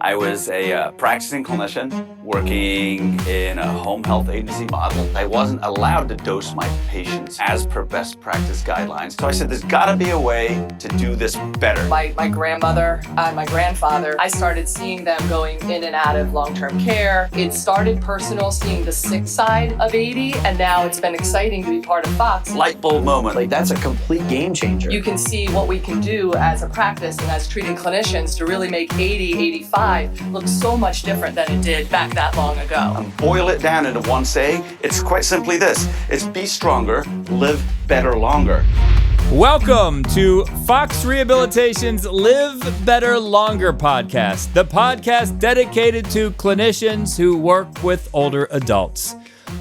I was a practicing clinician working in a home health agency model. I wasn't allowed to dose my patients as per best practice guidelines. So I said, there's gotta be a way to do this better. My grandmother and my grandfather, I started seeing them going in and out of long-term care. It started personal, seeing the sick side of 80, and now it's been exciting to be part of Fox. Light bulb moment. Like, that's a complete game changer. You can see what we can do as a practice and as treating clinicians to really make 80, 85 look so much different than it did back that long ago. And boil it down into one saying, it's quite simply this. It's be stronger, live better longer. Welcome to Fox Rehabilitation's Live Better Longer podcast, the podcast dedicated to clinicians who work with older adults.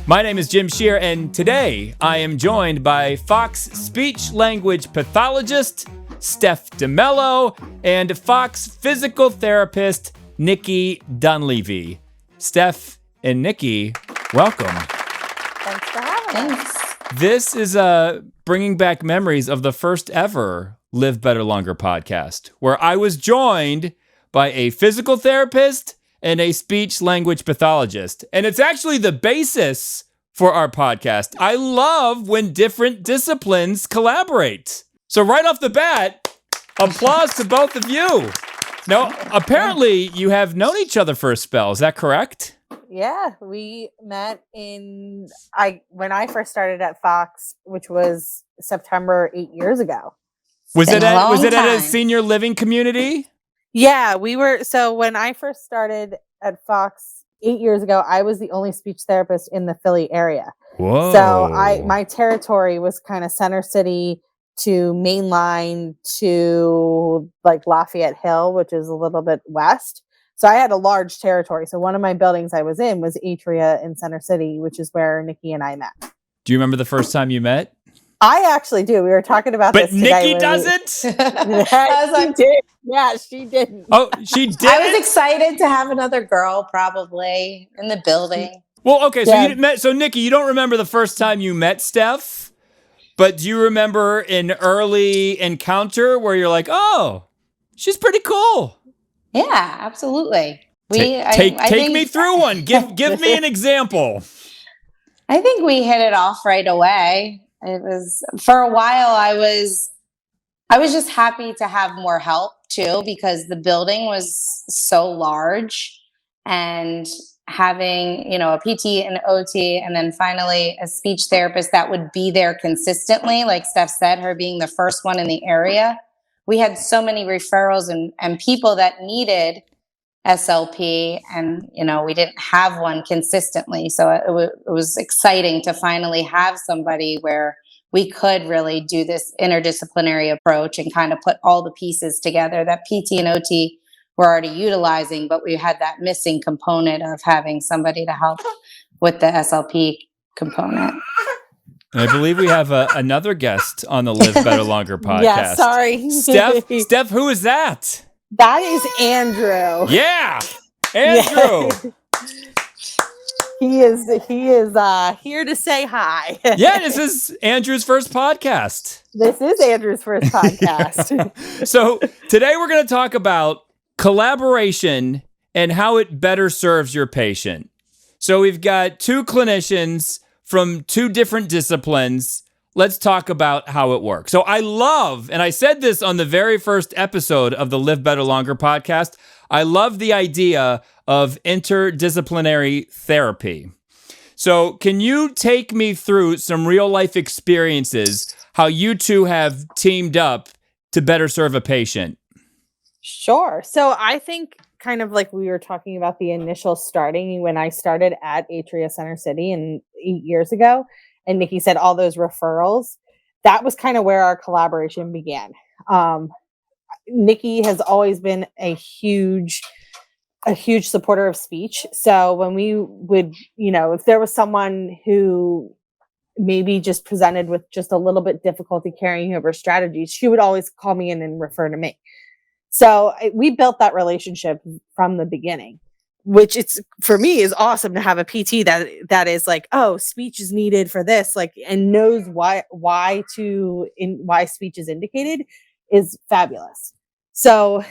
My name is Jim Shear, and today I am joined by Fox speech language pathologist Steph Demello and Fox physical therapist Nicole Dunleavy. Steph and Nikki, welcome. Thanks for having us. This is bringing back memories of the first ever Live Better Longer podcast, where I was joined by a physical therapist and a speech language pathologist. And it's actually the basis for our podcast. I love when different disciplines collaborate. So right off the bat, applause to both of you. Now, apparently you have known each other for a spell. Is that correct? Yeah, we met when I first started at Fox, which was September 8 years ago. Was it at a senior living community? Yeah, so when I first started at Fox 8 years ago, I was the only speech therapist in the Philly area. Whoa. So my territory was kind of Center City to Mainline to like Lafayette Hill, which is a little bit west. So I had a large territory. So one of my buildings I was in was Atria in Center City, which is where Nikki and I met. Do you remember the first time you met? I actually do. We were talking about this today. But Nikki doesn't? I was like, dude, yeah, she didn't. Oh, she did? I was excited to have another girl probably in the building. Well, okay, so Yeah. So Nikki, you don't remember the first time you met Steph, but do you remember an early encounter where you're like, oh, she's pretty cool? Yeah, absolutely. Take me through one. Give me an example. I think we hit it off right away. It was for a while. I was just happy to have more help too, because the building was so large, and having, a PT and OT, and then finally a speech therapist that would be there consistently. Like Steph said, her being the first one in the area. We had so many referrals and people that needed SLP, and, we didn't have one consistently. So it was exciting to finally have somebody where we could really do this interdisciplinary approach and kind of put all the pieces together that PT and OT were already utilizing, but we had that missing component of having somebody to help with the SLP component. And I believe we have another guest on the Live Better Longer podcast. Yeah, sorry. Steph, who is that? That is Andrew. Yeah, Andrew. He is here to say hi. Yeah, this is Andrew's first podcast. This is Andrew's first podcast. So today we're going to talk about collaboration and how it better serves your patient. So we've got two clinicians from two different disciplines. Let's talk about how it works. So I love, and I said this on the very first episode of the Live Better Longer podcast, I love the idea of interdisciplinary therapy. So can you take me through some real life experiences, how you two have teamed up to better serve a patient? Sure. So I think kind of like we were talking about the initial starting when I started at Atria Center City 8 years ago, and Nikki said all those referrals, that was kind of where our collaboration began. Nikki has always been a huge supporter of speech. So when we would, if there was someone who maybe just presented with just a little bit difficulty carrying over strategies, she would always call me in and refer to me. So we built that relationship from the beginning, which for me is awesome to have a PT that is like, oh, speech is needed for this, like, and knows why speech is indicated is fabulous. So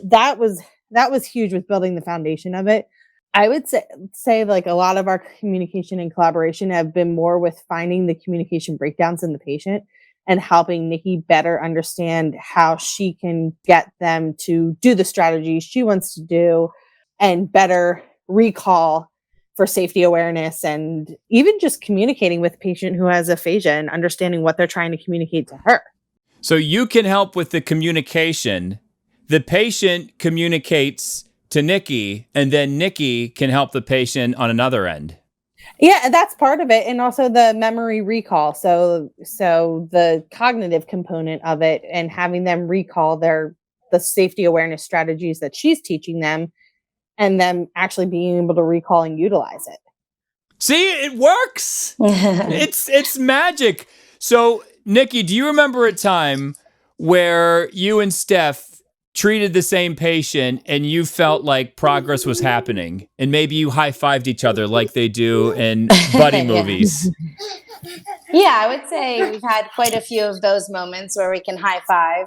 that was that was huge with building the foundation of it. I would say like a lot of our communication and collaboration have been more with finding the communication breakdowns in the patient and helping Nikki better understand how she can get them to do the strategies she wants to do and better recall for safety awareness, and even just communicating with a patient who has aphasia and understanding what they're trying to communicate to her. So you can help with the communication. The patient communicates to Nikki, and then Nikki can help the patient on another end. Yeah, and that's part of it, and also the memory recall. So the cognitive component of it, and having them recall the safety awareness strategies that she's teaching them, and them actually being able to recall and utilize it. See, it works. It's magic. So, Nikki, do you remember a time where you and Steph treated the same patient and you felt like progress was happening, and maybe you high-fived each other like they do in buddy movies? Yeah, I would say we've had quite a few of those moments where we can high five.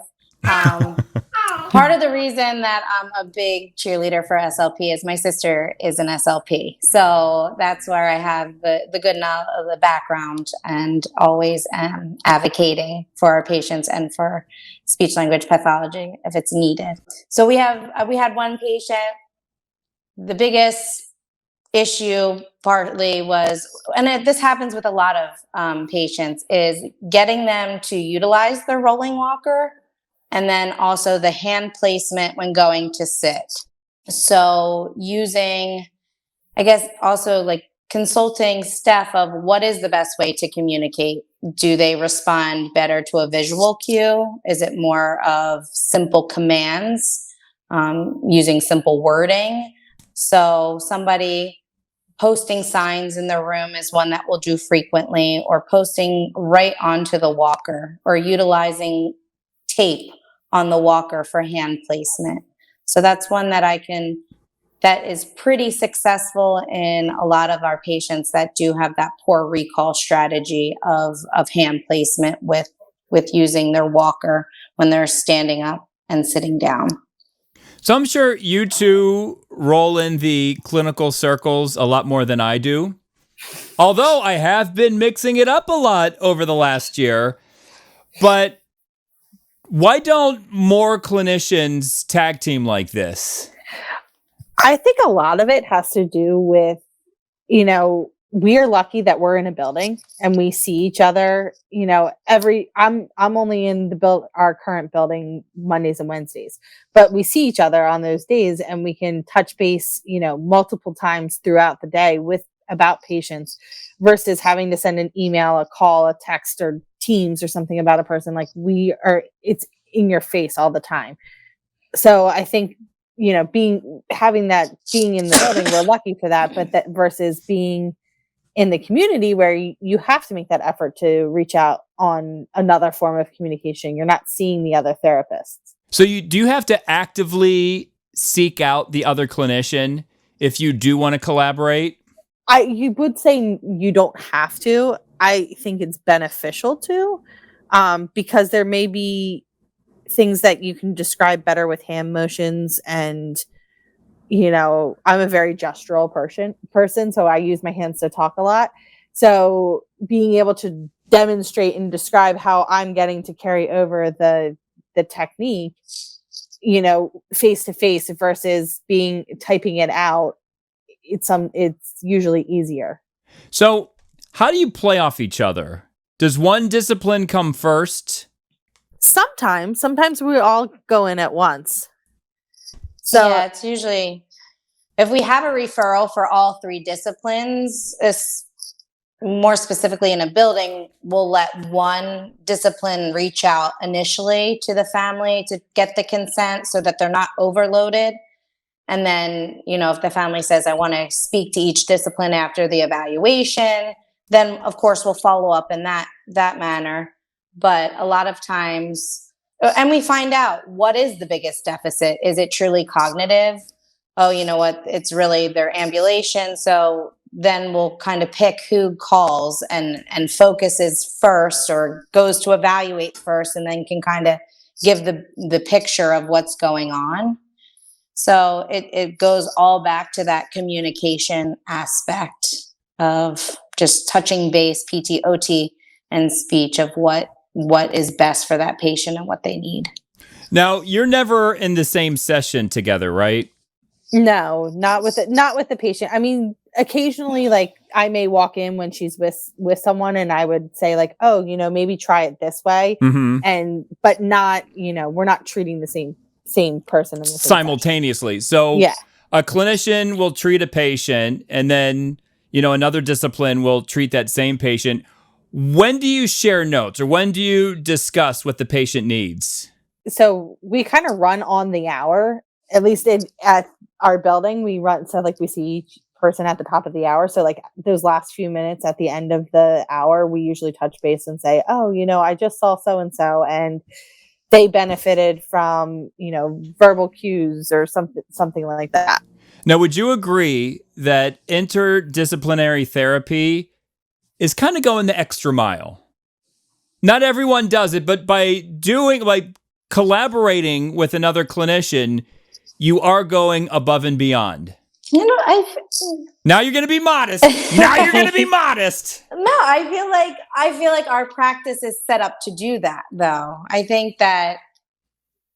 Part of the reason that I'm a big cheerleader for SLP is my sister is an SLP. So that's where I have the good knowledge of the background, and always am advocating for our patients and for speech language pathology if it's needed. So we had one patient. The biggest issue partly was, and this happens with a lot of patients, is getting them to utilize their rolling walker, and then also the hand placement when going to sit. So using, I guess, also like consulting Steph of what is the best way to communicate. Do they respond better to a visual cue? Is it more of simple commands, using simple wording? So somebody posting signs in the room is one that we'll do frequently, or posting right onto the walker, or utilizing tape on the walker for hand placement. So that's one that that is pretty successful in a lot of our patients that do have that poor recall strategy of hand placement with using their walker when they're standing up and sitting down. So I'm sure you two roll in the clinical circles a lot more than I do. Although I have been mixing it up a lot over the last year. But why don't more clinicians tag team like this? I think a lot of it has to do with, we are lucky that we're in a building and we see each other, I'm only in our current building Mondays and Wednesdays, but we see each other on those days, and we can touch base, multiple times throughout the day about patients, versus having to send an email, a call, a text, or Teams or something about a person. Like it's in your face all the time. So I think, being in the building, we're lucky for that, but that versus being in the community where you have to make that effort to reach out on another form of communication. You're not seeing the other therapists. So do you have to actively seek out the other clinician if you do want to collaborate? You would say you don't have to. I think it's beneficial to, because there may be things that you can describe better with hand motions, and I'm a very gestural person, so I use my hands to talk a lot. So being able to demonstrate and describe how I'm getting to carry over the technique, face to face versus typing it out, it's usually easier. So how do you play off each other? Does one discipline come first? Sometimes we all go in at once. So yeah, it's usually, if we have a referral for all three disciplines, more specifically in a building, we'll let one discipline reach out initially to the family to get the consent so that they're not overloaded. And then, if the family says, I want to speak to each discipline after the evaluation, then of course we'll follow up in that manner. But a lot of times, and we find out, what is the biggest deficit? Is it truly cognitive? Oh, you know what? It's really their ambulation. So then we'll kind of pick who calls and focuses first, or goes to evaluate first, and then can kind of give the picture of what's going on. So it goes all back to that communication aspect of just touching base, PT, OT, and speech of what is best for that patient and what they need. Now, you're never in the same session together, right? No, not with the patient. I mean, occasionally, like I may walk in when she's with someone, and I would say like, oh, maybe try it this way, but not, we're not treating the same person in the same simultaneously. So yeah. A clinician will treat a patient, and then another discipline will treat that same patient. When do you share notes, or when do you discuss what the patient needs? So we kind of run on the hour, at least at our building. We run, so like we see each person at the top of the hour. So like those last few minutes at the end of the hour, we usually touch base and say, oh, I just saw so-and-so and they benefited from, verbal cues or something like that. Now, would you agree that interdisciplinary therapy is kind of going the extra mile? Not everyone does it, but by collaborating with another clinician, you are going above and beyond. Now you're going to be modest. Now you're going to be modest. No, I feel like our practice is set up to do that, though. I think that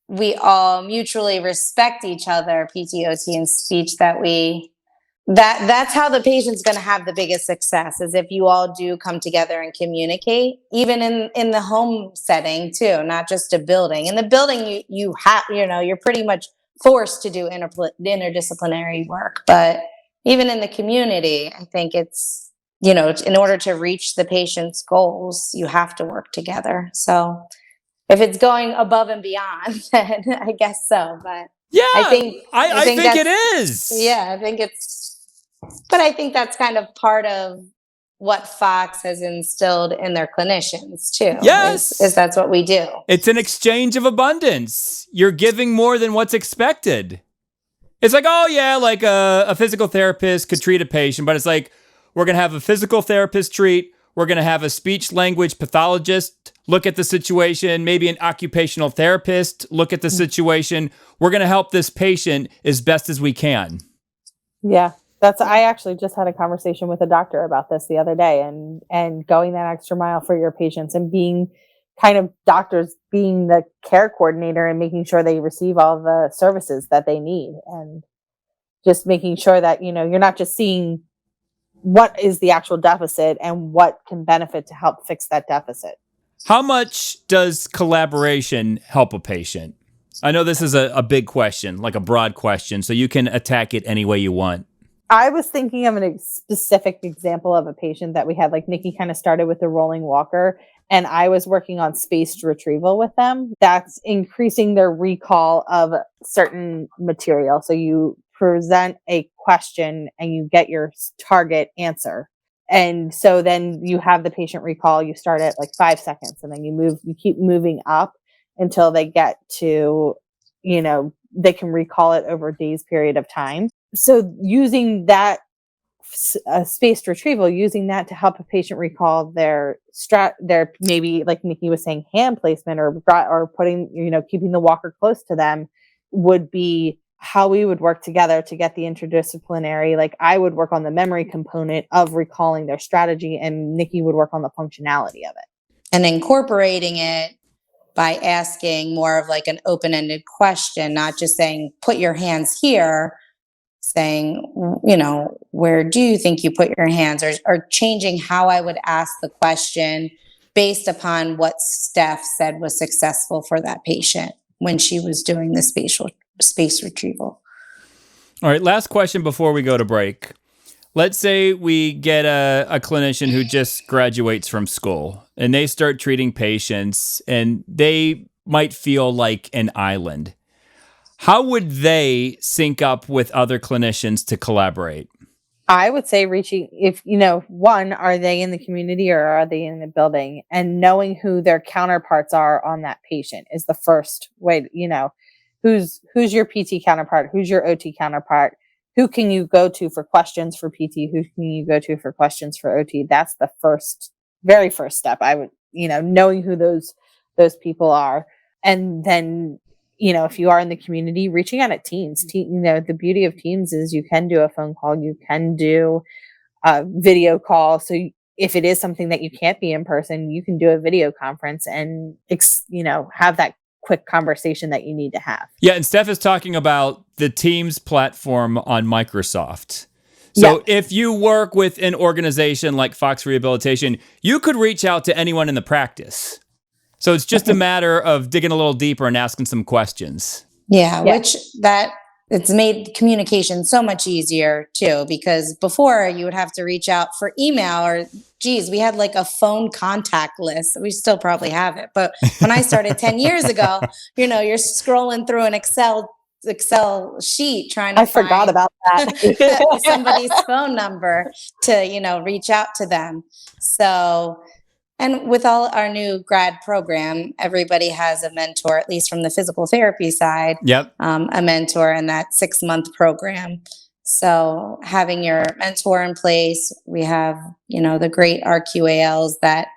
we all mutually respect each other, PT, OT, and speech, that's how the patient's going to have the biggest success, is if you all do come together and communicate, even in the home setting too, not just a building. In the building, you have, you're pretty much forced to do interdisciplinary work, but even in the community, I think it's, in order to reach the patient's goals, you have to work together. So if it's going above and beyond, then I guess so. But yeah, I think it is. Yeah, but I think that's kind of part of what Fox has instilled in their clinicians too. Yes. Is that's what we do. It's an exchange of abundance. You're giving more than what's expected. It's like, oh yeah, like a physical therapist could treat a patient, but it's like, we're going to have a physical therapist treat. We're going to have a speech language pathologist look at the situation, maybe an occupational therapist look at the situation. We're going to help this patient as best as we can. Yeah. I actually just had a conversation with a doctor about this the other day, and going that extra mile for your patients and being kind of doctors being the care coordinator and making sure they receive all the services that they need, and just making sure that, you're not just seeing what is the actual deficit and what can benefit to help fix that deficit. How much does collaboration help a patient? I know this is a big question, like a broad question, so you can attack it any way you want. I was thinking of a specific example of a patient that we had. Like Nikki kind of started with the rolling walker, and I was working on spaced retrieval with them. That's increasing their recall of certain material. So you present a question and you get your target answer. And so then you have the patient recall. You start at like 5 seconds, and then you keep moving up until they get to, they can recall it over a day's period of time. So using that spaced retrieval, using that to help a patient recall their maybe, like Nikki was saying, hand placement or putting, keeping the walker close to them, would be how we would work together to get the interdisciplinary. Like I would work on the memory component of recalling their strategy, and Nikki would work on the functionality of it. And incorporating it by asking more of like an open-ended question, not just saying, put your hands here, saying, where do you think you put your hands, or changing how I would ask the question based upon what Steph said was successful for that patient when she was doing the space retrieval. All right, last question before we go to break. Let's say we get a clinician who just graduates from school and they start treating patients and they might feel like an island. How would they sync up with other clinicians to collaborate? I would say one, are they in the community or are they in the building? And knowing who their counterparts are on that patient is the first way, who's your PT counterpart? Who's your OT counterpart? Who can you go to for questions for PT? Who can you go to for questions for OT? That's the very first step. I would, knowing who those people are. And then, if you are in the community, reaching out at Teams. The beauty of Teams is you can do a phone call, you can do a video call. So if it is something that you can't be in person, you can do a video conference and, have that quick conversation that you need to have. Yeah, and Steph is talking about the Teams platform on Microsoft. So if you work with an organization like Fox Rehabilitation, you could reach out to anyone in the practice. So it's just a matter of digging a little deeper and asking some questions. Yeah, it's made communication so much easier too, because before you would have to reach out for email or we had like a phone contact list. We still probably have it. But when I started 10 years ago, you're scrolling through an Excel sheet trying to forgot about that. somebody's phone number to, reach out to them. So, and with all our new grad program, everybody has a mentor, at least from the physical therapy side. Yep. A mentor in that 6-month program. So having your mentor in place, we have, the great RQALs that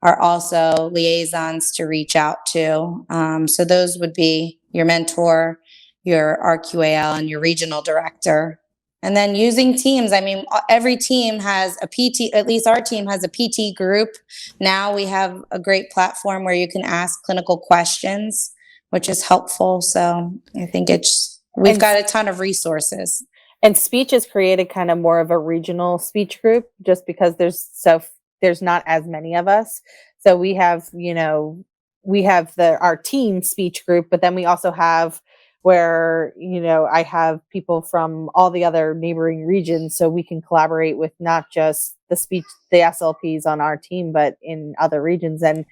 are also liaisons to reach out to. So those would be your mentor, your RQAL, and your regional director. And then using Teams, every team has a PT, at least our team has a PT group. Now we have a great platform where you can ask clinical questions, which is helpful. So I think we've got a ton of resources. And speech has created kind of more of a regional speech group just because there's not as many of us. So we have, our team speech group, but then we also have where, I have people from all the other neighboring regions, so we can collaborate with not just the SLPs on our team, but in other regions. And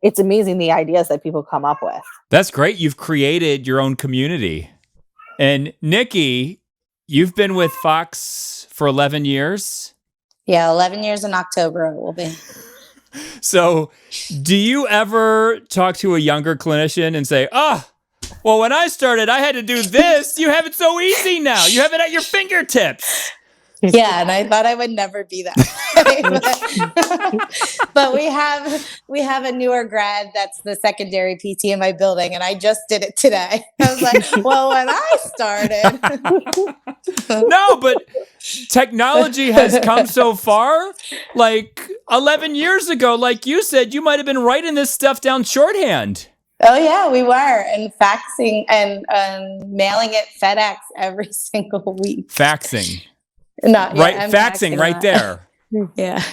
it's amazing the ideas that people come up with. That's great. You've created your own community. And Nikki, you've been with Fox for 11 years? Yeah, 11 years in October it will be. So do you ever talk to a younger clinician and say, well, when I started, I had to do this. You have it so easy now. You have it at your fingertips. Yeah, and I thought I would never be that way. But we have a newer grad that's the secondary PT in my building, and I just did it today. I was like, well, when I started. No, but technology has come so far. Like 11 years ago, like you said, you might have been writing this stuff down shorthand. Oh, yeah, we were. And faxing and mailing it FedEx every single week. Faxing. Not right, yet. faxing right there. Yeah.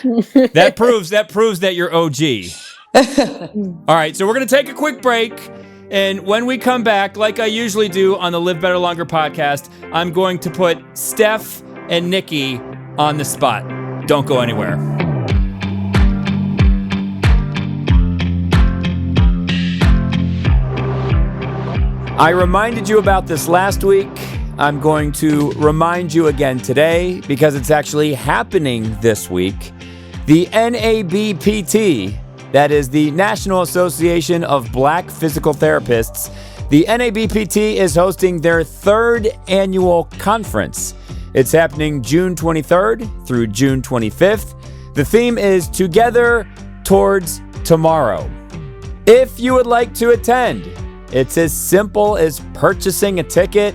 That proves that you're OG. All right, so we're going to take a quick break. And when we come back, like I usually do on the Live Better Longer podcast, I'm going to put Steph and Nikki on the spot. Don't go anywhere. I reminded you about this last week. I'm going to remind you again today because it's actually happening this week. The NABPT, that is the National Association of Black Physical Therapists, the NABPT is hosting their 3rd annual conference. It's happening June 23rd through June 25th. The theme is Together Towards Tomorrow. If you would like to attend, it's as simple as purchasing a ticket.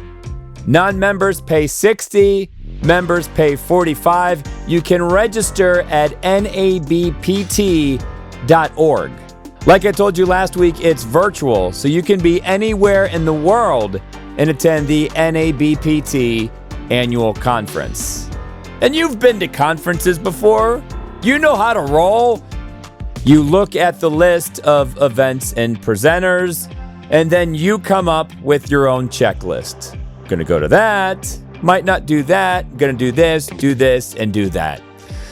Non-members pay $60, members pay $45. You can register at nabpt.org. Like I told you last week, it's virtual, so you can be anywhere in the world and attend the NABPT annual conference. And you've been to conferences before. You know how to roll. You look at the list of events and presenters, and then you come up with your own checklist. Gonna go to that, might not do that, gonna do this, and do that.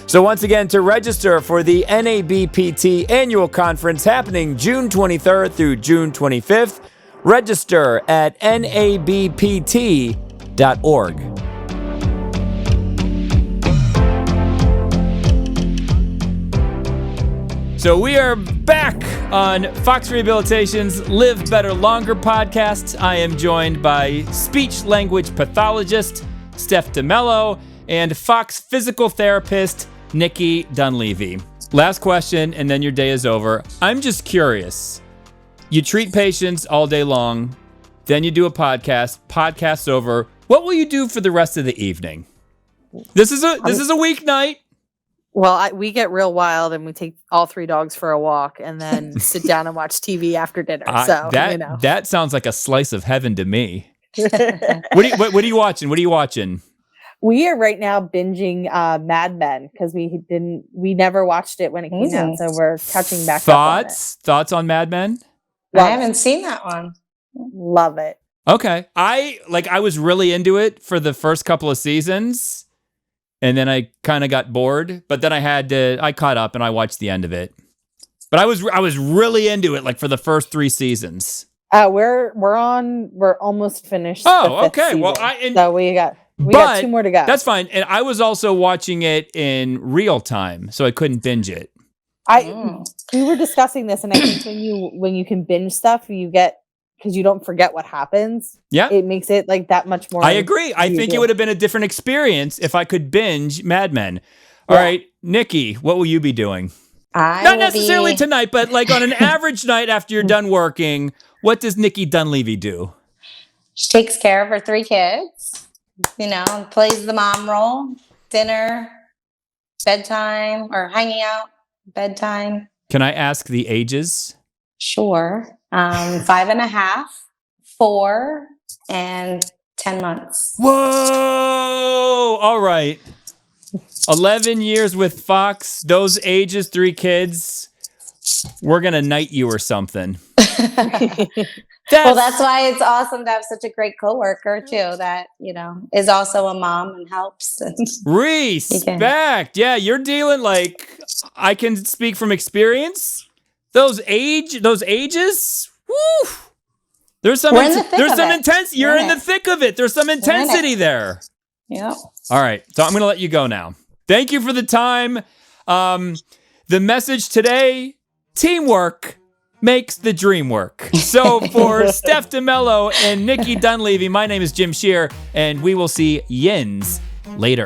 So once again, to register for the NABPT annual conference happening June 23rd through June 25th, register at nabpt.org. So we are back on Fox Rehabilitation's Live Better Longer podcast. I am joined by speech-language pathologist Steph Demello and Fox physical therapist Nicole Dunleavy. Last question, and then your day is over. I'm just curious. You treat patients all day long. then you do a podcast. Podcast's over. What will you do for the rest of the evening? This is a weeknight. Well, we get real wild and we take all 3 dogs for a walk and then sit down and watch TV after dinner. So that sounds like a slice of heaven to me. What are you watching? What are you watching? We are right now binging Mad Men because we never watched it when it came out, so we're catching back up on it. Thoughts on Mad Men? I haven't seen that one. Love it. Okay. I was really into it for the first couple of seasons. And then I kind of got bored, but then I caught up and I watched the end of it. But I was really into it, like for the first 3 seasons. We're almost finished. Oh, okay. Season. Well, so we got 2 more to go. That's fine. And I was also watching it in real time, so I couldn't binge it. We were discussing this, and I think when you can binge stuff, you get, because you don't forget what happens. Yeah. It makes it like that much more. I agree. I think it would have been a different experience if I could binge Mad Men. All right, Nikki, what will you be doing? Not necessarily tonight, but like on an average night after you're done working, what does Nikki Dunleavy do? She takes care of her 3 kids, plays the mom role, dinner, bedtime, or hanging out, bedtime. Can I ask the ages? Sure. 5.5, 4, and 10 months. Whoa! All right. 11 years with Fox, those ages, 3 kids. We're going to knight you or something. Well, that's why it's awesome to have such a great coworker too, that, is also a mom and helps. Respect. Yeah, you're dealing I can speak from experience. Those ages, woo! There's some intensity. You're in the thick of it. There's some intensity there. Yep. All right. So I'm going to let you go now. Thank you for the time. The message today, teamwork makes the dream work. So for Steph Demello and Nikki Dunleavy, my name is Jim Shear, and we will see yins later.